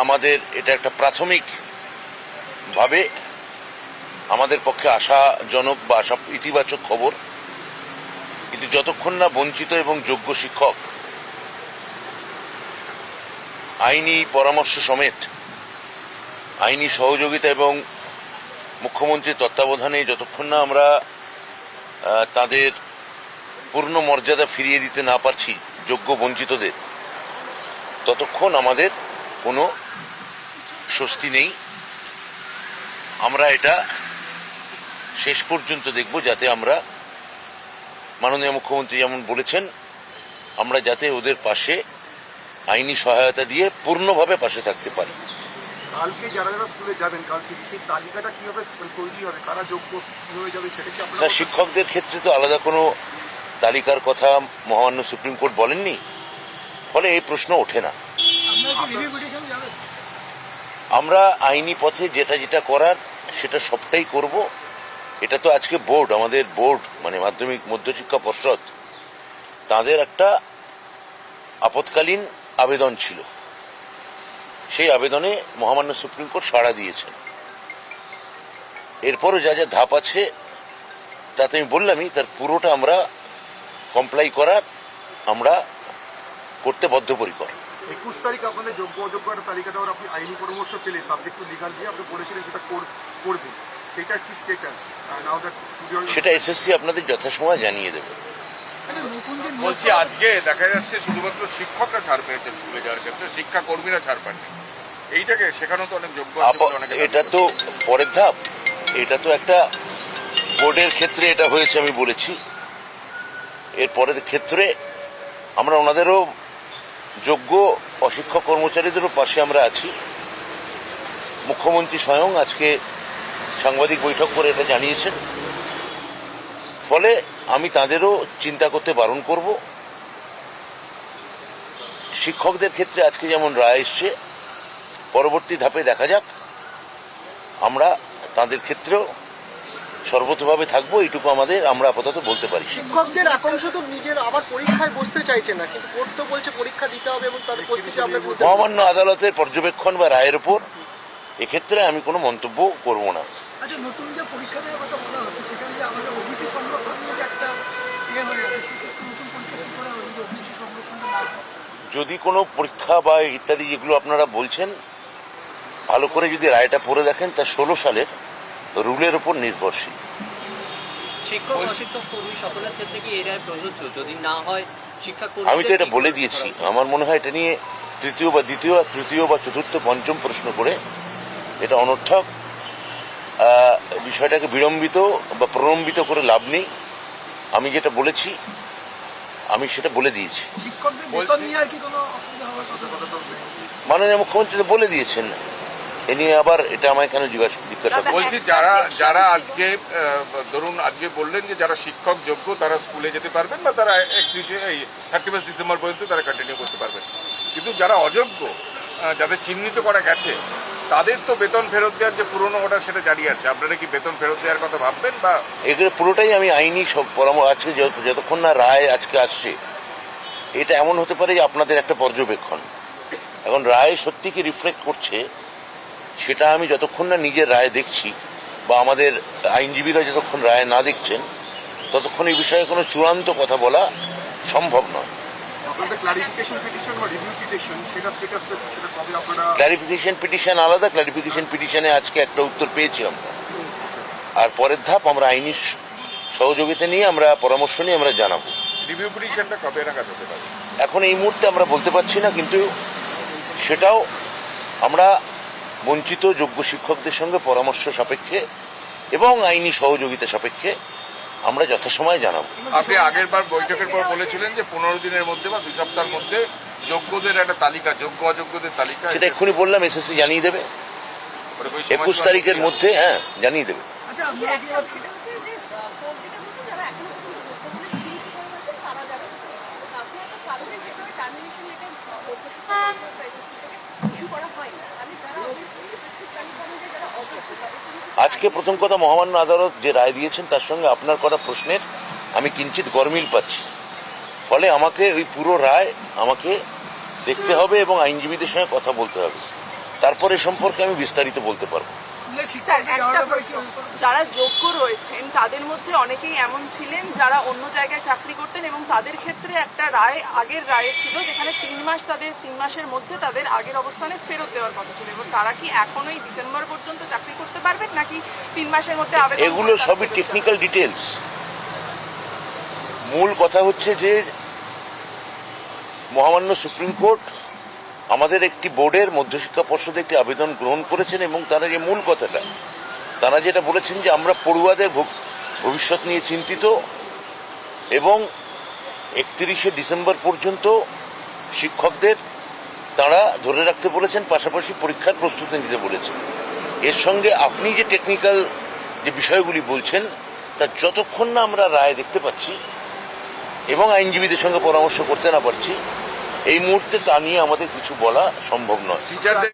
আমাদের এটা একটা প্রাথমিকভাবে আমাদের পক্ষে আশাজনক বা ইতিবাচক খবর। কিন্তু যতক্ষণ না বঞ্চিত এবং যোগ্য শিক্ষক আইনি পরামর্শ সমেত আইনি সহযোগিতা এবং মুখ্যমন্ত্রীর তত্ত্বাবধানে যতক্ষণ না আমরা তাদের পূর্ণ মর্যাদা ফিরিয়ে দিতে না পারছি যোগ্য বঞ্চিতদের, ততক্ষণ আমাদের কোনো স্বস্তি নেই। আমরা এটা শেষ পর্যন্ত দেখব, যাতে আমরা মাননীয় মুখ্যমন্ত্রী যেমন বলেছেন, আমরা যাতে ওদের পাশে আইনি সহায়তা দিয়ে পূর্ণভাবে পাশে থাকতে পারি। কালকে যারা যারা স্কুলে যাবেন, কালকে সেই তালিকাটা কিভাবে তৈরি হবে, কারা যোগ্য হয়ে যাবে সেটা কি আপনারা? শিক্ষকদের ক্ষেত্রে তো আলাদা কোনো তালিকার কথা মহামান্য সুপ্রিম কোর্ট বলেননি, ফলে এই প্রশ্ন ওঠে না। আমরা আইনি পথে যেটা যেটা করার সেটা সবটাই করব। এটা তো আজকে বোর্ড, আমাদের বোর্ড মানে মাধ্যমিক মধ্যশিক্ষা পর্ষদ, তাদের একটা আপৎকালীন আবেদন ছিল, সেই আবেদনে মহামান্য সুপ্রিম কোর্ট সাড়া দিয়েছেন। এরপরও যা যা ধাপ আছে তাতে আমি বললামই, তার পুরোটা আমরা কমপ্লাই করার আমরা করতে বদ্ধপরিকর। 21 তারিখ আপনাদের যোগ্য অযোগ্য একটা তালিকাটা আপনি আইনি পরামর্শ পেলে সাবজেক্ট টু লিগাল দিয়ে আপনি বলেছিলেন সেটা করবেন, সেটার কি স্ট্যাটাস? সেটা এসএসসি আপনাদের যথাসময় জানিয়ে দেবে। বলছি, আজকে দেখা যাচ্ছে শুধুমাত্র শিক্ষকরা ছাড় পেয়েছেন স্কুলে যাওয়ার ক্ষেত্রে, শিক্ষাকর্মীরা ছাড় পাননি। এইটাকে শেখানো তো অনেক যোগ্য। এটা তো পরের ধাপ, এটা তো একটা বোর্ডের ক্ষেত্রে এটা হয়েছে আমি বলেছি। এর পরের ক্ষেত্রে আমরা ওনাদেরও যোগ্য অশিক্ষক কর্মচারীদেরও পাশে আমরা আছি। মুখ্যমন্ত্রী স্বয়ং আজকে সাংবাদিক বৈঠক করে এটা জানিয়েছেন, ফলে আমি তাদেরও চিন্তা করতে বারণ করব। শিক্ষকদের ক্ষেত্রে আজকে যেমন রায় এসছে, পরবর্তী ধাপে দেখা যাক। আমরা তাদের ক্ষেত্রেও সর্বতভাবে থাকবো, এইটুকু আমরা আপাতত বলতে পারি। শিক্ষকদের একাংশ তো নিজের আবার পরীক্ষায় বসতে চাইছে না, কিন্তু কোর্ট তো বলছে পরীক্ষা দিতে হবে এবং তার উপস্থিতি আমরা মহামান্য আদালতের পর্যবেক্ষণ বা রায়ের উপর এক্ষেত্রে আমি কোনো মন্তব্য করব না। আচ্ছা, নতুন যে পরীক্ষা দেওয়ার কথা বলা হচ্ছে, সেখানে যে আমাদের ওবিসি সংরক্ষণ নিয়ে যে একটা হয়ে আছে, সেক্ষেত্রে নতুন পরীক্ষা কি করা হবে ওবিসি সংরক্ষণ না হয়? যদি কোনো পরীক্ষা বা ইত্যাদি যেগুলো আপনারা বলছেন, ভালো করে যদি রায়টা পড়ে দেখেন, তা 16 সালের রুলের উপর নির্ভরশীল। শিক্ষক অশিক্ষক কর্মী সকলের ক্ষেত্রে কি এই রায় প্রযোজ্য? যদি না হয় শিক্ষাকর্মী, আমি তো এটা বলে দিয়েছি। আমার মনে হয় এটা নিয়ে তৃতীয় বা চতুর্থ পঞ্চম প্রশ্ন করে এটা অনর্থক বিষয়টাকে বিড়ম্বিত বা প্রলম্বিত করে লাভ নেই। আমি যেটা বলেছি আমি সেটা বলে দিয়েছি। মাননীয় মুখ্যমন্ত্রী তো বলে দিয়েছেন, এ নিয়ে আবার এটা আমায় কেন জিজ্ঞাসা? বলছি, যারা আজকে ধরুন আজকে বললেন যে যারা শিক্ষক যোগ্য তারা স্কুলে যেতে পারবেন বা তারা 31 ডিসেম্বর পর্যন্ত তারা কন্টিনিউ করতে পারবেন, কিন্তু যারা অযোগ্য, যাদের চিহ্নিত করা গেছে, তাদের তো বেতন ফেরত দেওয়ার যে পুরনো অর্ডার সেটা জারি আছে। আপনারা কি বেতন ফেরত দেওয়ার কথা ভাববেন? বা এগুলো পুরোটাই আমি আইনি সব পরামর্শ, আজকে যতক্ষণ না রায় আজকে আসছে, এটা এমন হতে পারে যে আপনাদের একটা পর্যবেক্ষণ। এখন রায় সত্যি কি রিফ্লেক্ট করছে সেটা আমি যতক্ষণ না নিজের রায় দেখছি বা আমাদের আইনজীবীরা যতক্ষণ রায় না দেখছেন, ততক্ষণ এই বিষয়ে কোনো চূড়ান্ত কথা বলা সম্ভব নয়। ক্লারিফিকেশন পিটিশন আলাদা, ক্লারিফিকেশন পিটিশনে আজকে একটা উত্তর পেয়েছি আমরা, আর পরের ধাপ আমরা আইনি সহযোগিতা নিয়ে আমরা পরামর্শ নিয়ে আমরা জানাবো। রিভিউ পিটিশনটা কবে নাগাদ হতে পারে এখন এই মুহূর্তে আমরা বলতে পারছি না, কিন্তু সেটাও আমরা বঞ্চিত যোগ্য শিক্ষকদের সঙ্গে পরামর্শ সাপেক্ষে এবং আইনি সহযোগিতা সাপেক্ষে আমরা যথাসময়ে জানাবো। আপনি আগের বার বৈঠকের পর বলেছিলেন যে 15 দিনের মধ্যে বা 2 সপ্তাহের মধ্যে যোগ্যদের একটা তালিকা, যোগ্য অযোগ্যদের তালিকা, সেটা এক্ষুনি বললাম, এসএসসি জানিয়ে দেবে 21 তারিখের মধ্যে। হ্যাঁ, জানিয়ে দেবে। আজকে প্রথম কথা, মহামান্য আদালত যে রায় দিয়েছেন তার সঙ্গে আপনার করা প্রশ্নের আমি কিঞ্চিত গরমিল পাচ্ছি, ফলে আমাকে ওই পুরো রায় আমাকে দেখতে হবে এবং আইনজীবীদের সঙ্গে কথা বলতে হবে। তারপরে এ সম্পর্কে আমি বিস্তারিত বলতে পারবো। স্কুলের স্যার শিক্ষকদের একটা যাওয়াটা প্রশ্ন, যারা যোগ্য রয়েছেন তাদের মধ্যে অনেকেই এমন ছিলেন যারা অন্য জায়গায় চাকরি করতেন এবং তাদের ক্ষেত্রে একটা রায় আগের রায়ে ছিল যেখানে 3 মাসের মধ্যে তাদের আগের অবস্থানে ফেরত দেওয়ার কথা ছিল, এবং তারা কি এখনোই ডিসেম্বর পর্যন্ত চাকরি করতে পারবেন নাকি 3 মাসের মধ্যে আবেদন এগুলো করে তারা সবই ফেরত যাবেন? Technical details. মূল কথা হচ্ছে যে মহামান্য সুপ্রিম কোর্ট আমাদের একটি বোর্ডের মধ্যশিক্ষা পর্ষদে একটি আবেদন গ্রহণ করেছেন এবং তারা যে মূল কথাটা তারা যেটা বলেছেন যে আমরা পড়ুয়াদের ভবিষ্যৎ নিয়ে চিন্তিত এবং 31শে ডিসেম্বর পর্যন্ত শিক্ষকদের তারা ধরে রাখতে বলেছেন, পাশাপাশি পরীক্ষার প্রস্তুতি নিতে বলেছেন। এর সঙ্গে আপনি যে টেকনিক্যাল যে বিষয়গুলি বলছেন তা যতক্ষণ না আমরা রায় দেখতে পাচ্ছি এবং আইনজীবীদের সঙ্গে পরামর্শ করতে না পারছি এই মুহূর্তে তা নিয়ে আমাদের কিছু বলা সম্ভব নয়। টিচারদের